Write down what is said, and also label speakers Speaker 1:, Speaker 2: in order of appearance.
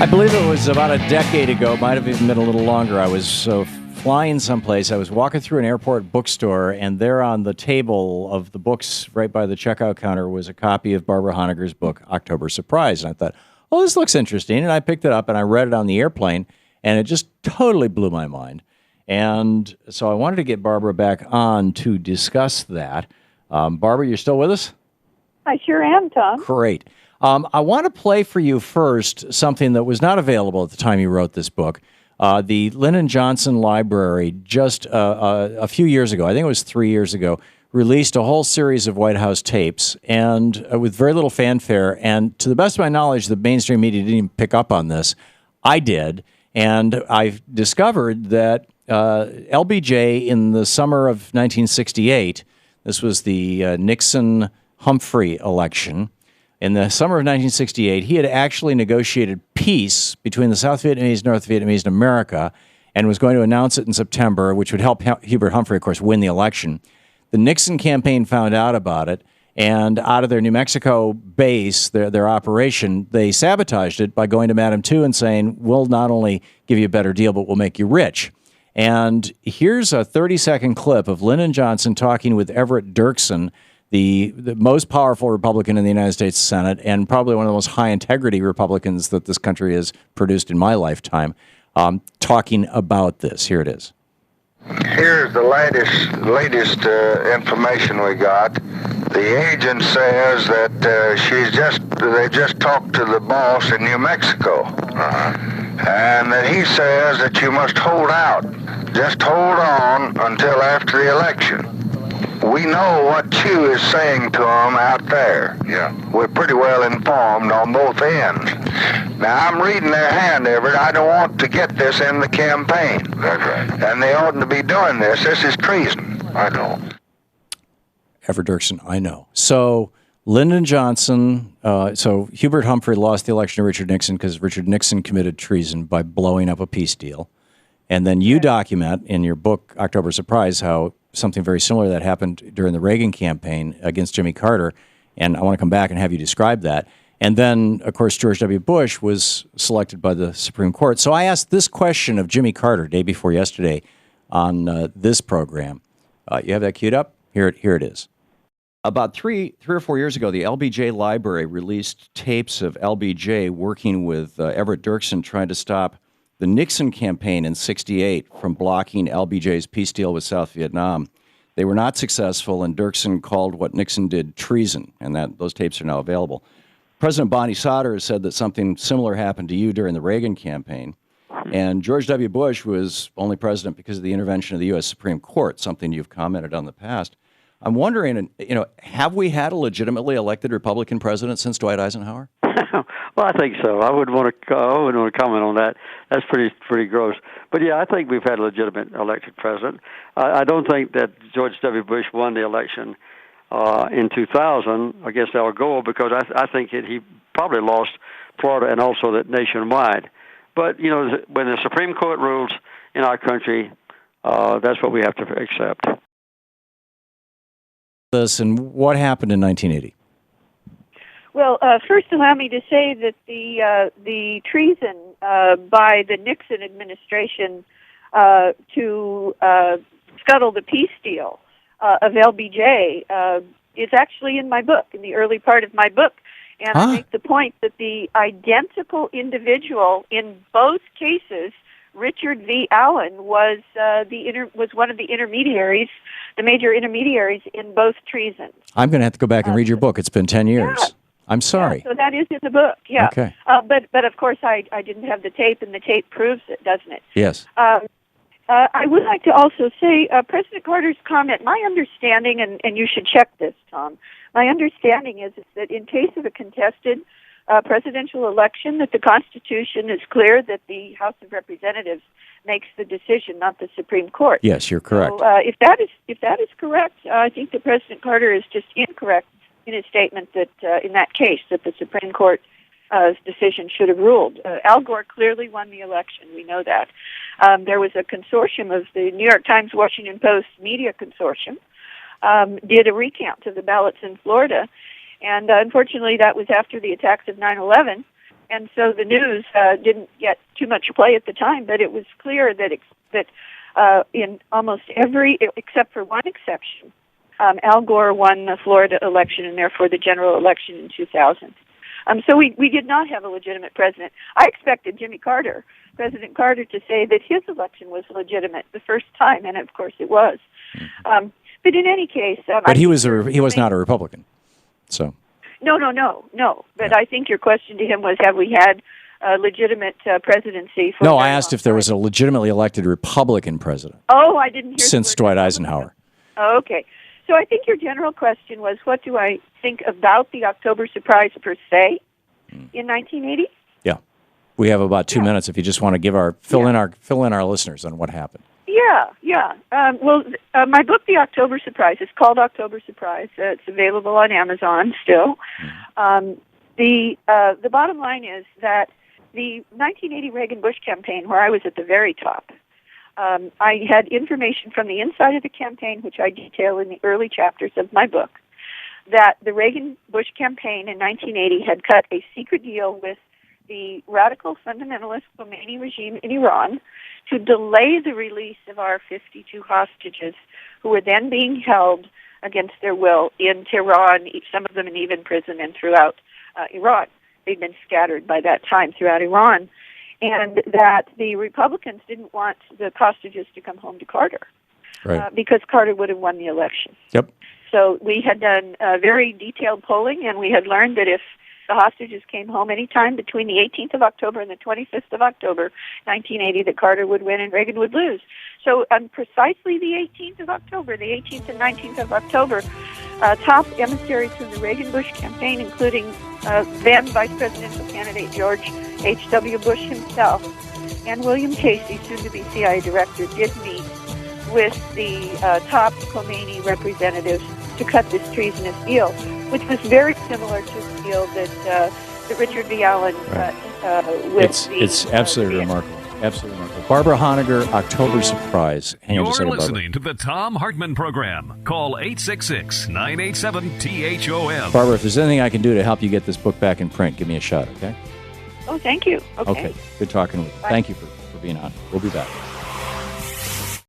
Speaker 1: I believe it was about a decade ago, might have even been a little longer. I was flying someplace. I was walking through an airport bookstore, and there on the table of the books right by the checkout counter was a copy of Barbara Honegger's book, October Surprise. And I thought, oh, this looks interesting. And I picked it up, and I read it on the airplane, and it just totally blew my mind. And so I wanted to get Barbara back on to discuss that. Barbara, you're still with us?
Speaker 2: I sure am, Tom.
Speaker 1: Great. I want to play for you first something that was not available at the time you wrote this book. The Lyndon Johnson Library just a few years ago, I think it was 3 years ago, released a whole series of White House tapes, and with very little fanfare. And to the best of my knowledge, the mainstream media didn't even pick up on this. I did, and I discovered that LBJ in the summer of 1968, this was the Nixon-Humphrey election. In the summer of 1968, he had actually negotiated peace between the South Vietnamese and North Vietnamese in America and was going to announce it in September, which would help Hubert Humphrey, of course, win the election. The Nixon campaign found out about it, and out of their New Mexico base, their operation, they sabotaged it by going to Madam Two and saying, we'll not only give you a better deal, but we'll make you rich. And here's a 30-second clip of Lyndon Johnson talking with Everett Dirksen, the most powerful Republican in the United States Senate and probably one of the most high-integrity Republicans that this country has produced in my lifetime, talking about this. Here it is.
Speaker 3: Here's the latest information we got. The agent says that they just talked to the boss in New Mexico. And that he says that you must hold out. Just hold on until after the election. We know what Chew is saying to them out there. Yeah. We're pretty well informed on both ends. Now, I'm reading their hand, Everett. I don't want to get this in the campaign. That's right. And they oughtn't to be doing this. This is treason. I know.
Speaker 1: Everett Dirksen, I know. So Lyndon Johnson, so Hubert Humphrey lost the election to Richard Nixon because Richard Nixon committed treason by blowing up a peace deal. And then you document in your book, October Surprise, how something very similar that happened during the Reagan campaign against Jimmy Carter. And I want to come back and have you describe that. And then, of course, George W. Bush was selected by the Supreme Court. So I asked this question of Jimmy Carter day before yesterday on this program. You have that queued up? Here it is. About three or 4 years ago, the LBJ Library released tapes of LBJ working with Everett Dirksen trying to stop the Nixon campaign in '68 from blocking LBJ's peace deal with South Vietnam. They were not successful, and Dirksen called what Nixon did treason, and those tapes are now available. President Bonnie Sauter has said that something similar happened to you during the Reagan campaign, and George W. Bush was only president because of the intervention of the U.S. Supreme Court, something you've commented on in the past. I'm wondering, have we had a legitimately elected Republican president since Dwight Eisenhower?
Speaker 4: Well, I think so. I wouldn't want to comment on that. That's pretty gross. But yeah, I think we've had a legitimate elected president. I don't think that George W. Bush won the election in 2000 against Al Gore because I think he probably lost Florida and also that nationwide. But when the Supreme Court rules in our country, that's what we have to accept.
Speaker 1: This and what happened in 1980?
Speaker 2: Well, first allow me to say that the treason by the Nixon administration to scuttle the peace deal of LBJ is actually in my book, in the early part of my book. And I make the point that the identical individual in both cases, Richard V. Allen, was one of the intermediaries, the major intermediaries in both treasons.
Speaker 1: I'm going to have to go back and read your book. It's been 10 years. Yeah. I'm sorry.
Speaker 2: Yeah, so that is in the book, yeah.
Speaker 1: Okay.
Speaker 2: But of course I didn't have the tape, and the tape proves it, doesn't it?
Speaker 1: Yes.
Speaker 2: I would like to also say President Carter's comment, my understanding, and you should check this, Tom, my understanding is that in case of a contested presidential election, that the Constitution is clear that the House of Representatives makes the decision, not the Supreme Court.
Speaker 1: Yes, you're correct.
Speaker 2: So if that is correct, I think that President Carter is just incorrect in his statement that in that case that the Supreme Court decision should have ruled. Al Gore clearly won the election. We know that. There was a consortium of the New York Times, Washington Post media consortium did a recount of the ballots in Florida, and unfortunately that was after the attacks of 9/11. And so the news didn't get too much play at the time, but it was clear that in almost every, except for one exception, Al Gore won the Florida election and therefore the general election in 2000. So we did not have a legitimate president. I expected President Carter, to say that his election was legitimate the first time, and of course it was. But in any case,
Speaker 1: but he was not a Republican, so.
Speaker 2: No. But I think your question to him was, have we had a legitimate presidency?
Speaker 1: No, I asked if there was a legitimately elected Republican president.
Speaker 2: Oh, I didn't hear.
Speaker 1: Since Dwight Eisenhower.
Speaker 2: Oh, okay. So I think your general question was, what do I think about the October surprise per se in 1980?
Speaker 1: Yeah, we have about 2 minutes. If you just want to fill in our listeners on what happened.
Speaker 2: Yeah. My book, The October Surprise, is called October Surprise. It's available on Amazon still. The bottom line is that the 1980 Reagan-Bush campaign, where I was at the very top, I had information from the inside of the campaign, which I detail in the early chapters of my book, that the Reagan-Bush campaign in 1980 had cut a secret deal with the radical fundamentalist Khomeini regime in Iran to delay the release of our 52 hostages who were then being held against their will in Tehran, some of them in even prison and throughout Iran. They'd been scattered by that time throughout Iran. And that the Republicans didn't want the hostages to come home to Carter,
Speaker 1: right,
Speaker 2: because Carter would have won the election.
Speaker 1: Yep.
Speaker 2: So we had done very detailed polling, and we had learned that if the hostages came home any time between the 18th of October and the 25th of October, 1980, that Carter would win and Reagan would lose. So on precisely the 18th of October, the 18th and 19th of October, top emissaries from the Reagan-Bush campaign, including then Vice Presidential candidate George H.W. Bush himself and William Casey, soon-to-be CIA director, did meet with the top Khomeini representatives to cut this treasonous deal, which was very similar to the deal that Richard V. Allen cut with
Speaker 1: It's absolutely remarkable. Absolutely remarkable. Barbara Honegger, October Surprise. Hang on just a second,
Speaker 5: listening to the Thom Hartmann Program. Call 866-987-THOM.
Speaker 1: Barbara, if there's anything I can do to help you get this book back in print, give me a shot, okay?
Speaker 2: Oh, thank you.
Speaker 1: Okay. Good talking with you.
Speaker 2: Bye.
Speaker 1: Thank you for being on. We'll be back.